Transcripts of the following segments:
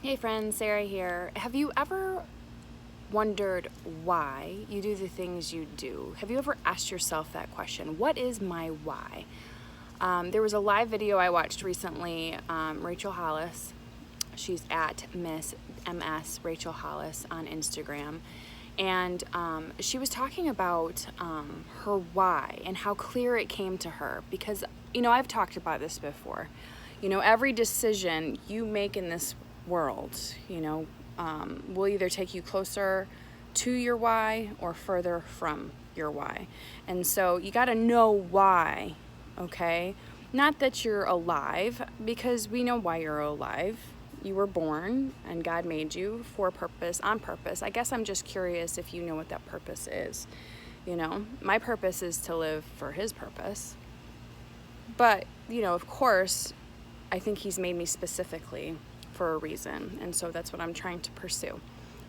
Hey friends, Sarah here. Have you ever wondered why you do the things you do? Have you ever asked yourself that question? What is my why? There was a live video I watched recently. Rachel Hollis, she's at Miss MS Rachel Hollis on Instagram. And she was talking about her why and how clear it came to her. Because, I've talked about this before. Every decision you make in this world, will either take you closer to your why or further from your why. And so you got to know why, okay? Not that you're alive, because we know why you're alive. You were born and God made you for a purpose, on purpose. I guess I'm just curious if you know what that purpose is. My purpose is to live for His purpose. But, of course, I think He's made me specifically for a reason, and so that's what I'm trying to pursue.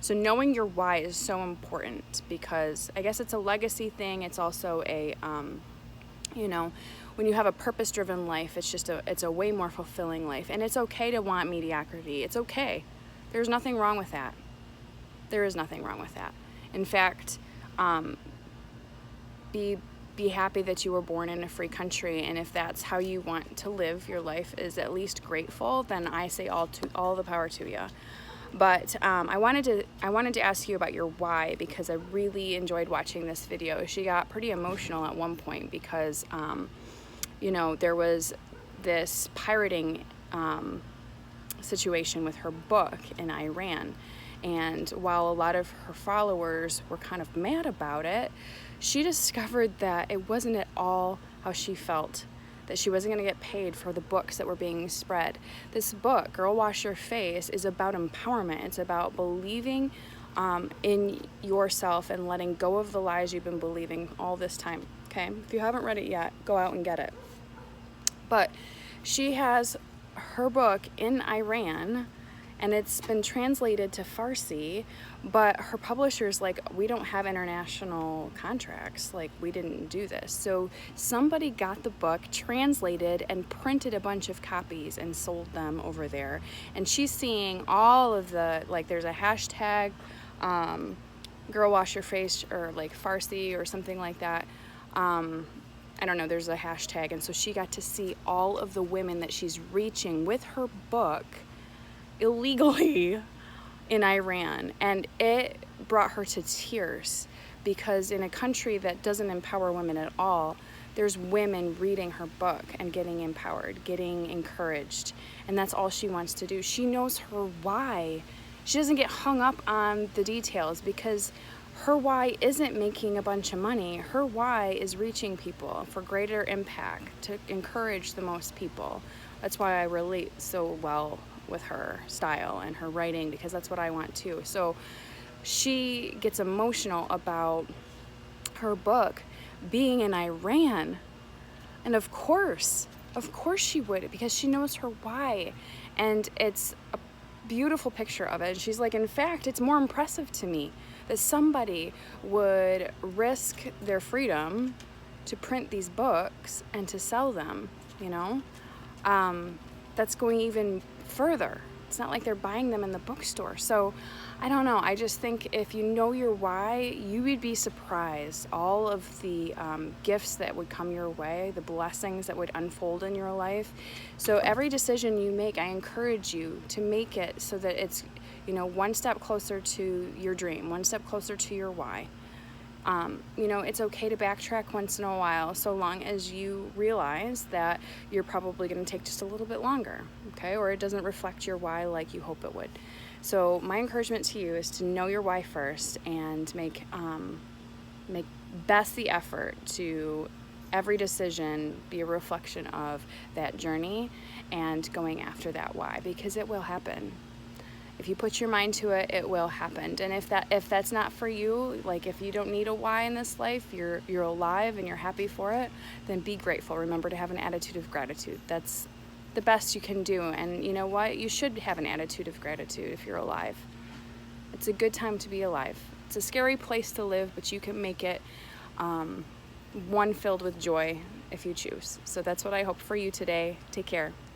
So knowing your why is so important, because I guess it's a legacy thing. It's also a when you have a purpose-driven life, it's a way more fulfilling life. And it's okay to want mediocrity. It's okay. There's nothing wrong with that. There is nothing wrong with that. In fact, be happy that you were born in a free country, and if that's how you want to live your life, is at least grateful, then I say all the power to you. But I wanted to ask you about your why, because I really enjoyed watching this video. She got pretty emotional at one point because there was this pirating situation with her book in Iran. And while a lot of her followers were kind of mad about it, she discovered that it wasn't at all how she felt, that she wasn't going to get paid for the books that were being spread. This book, Girl Wash Your Face, is about empowerment. It's about believing in yourself and letting go of the lies you've been believing all this time. Okay? If you haven't read it yet, go out and get it. But she has her book in Iran, and it's been translated to Farsi, but her publisher's like, we don't have international contracts. Like, we didn't do this. So somebody got the book, translated, and printed a bunch of copies and sold them over there. And she's seeing all of the, there's a hashtag, Girl Wash Your Face, or Farsi or something like that. I don't know, there's a hashtag. And so she got to see all of the women that she's reaching with her book illegally in Iran, and it brought her to tears, because in a country that doesn't empower women at all, there's women reading her book and getting empowered, getting encouraged, and that's all she wants to do. She knows her why. She doesn't get hung up on the details, because her why isn't making a bunch of money. Her why is reaching people for greater impact, to encourage the most people. That's why I relate so well with her style and her writing, because that's what I want too. So she gets emotional about her book being in Iran. And of course she would, because she knows her why. And it's a beautiful picture of it. And she's like, in fact, it's more impressive to me that somebody would risk their freedom to print these books and to sell them, that's going even further. It's not like they're buying them in the bookstore. So I don't know. I just think if you know your why, you would be surprised all of the gifts that would come your way, the blessings that would unfold in your life. So every decision you make, I encourage you to make it so that it's, one step closer to your dream, one step closer to your why. It's okay to backtrack once in a while, so long as you realize that you're probably going to take just a little bit longer, okay? Or it doesn't reflect your why like you hope it would. So my encouragement to you is to know your why first, and make best the effort to every decision be a reflection of that journey and going after that why, because it will happen. If you put your mind to it, it will happen. And if that's not for you, if you don't need a why in this life, you're alive and you're happy for it, then be grateful. Remember to have an attitude of gratitude. That's the best you can do. And you know what? You should have an attitude of gratitude if you're alive. It's a good time to be alive. It's a scary place to live, but you can make it one filled with joy if you choose. So that's what I hope for you today. Take care.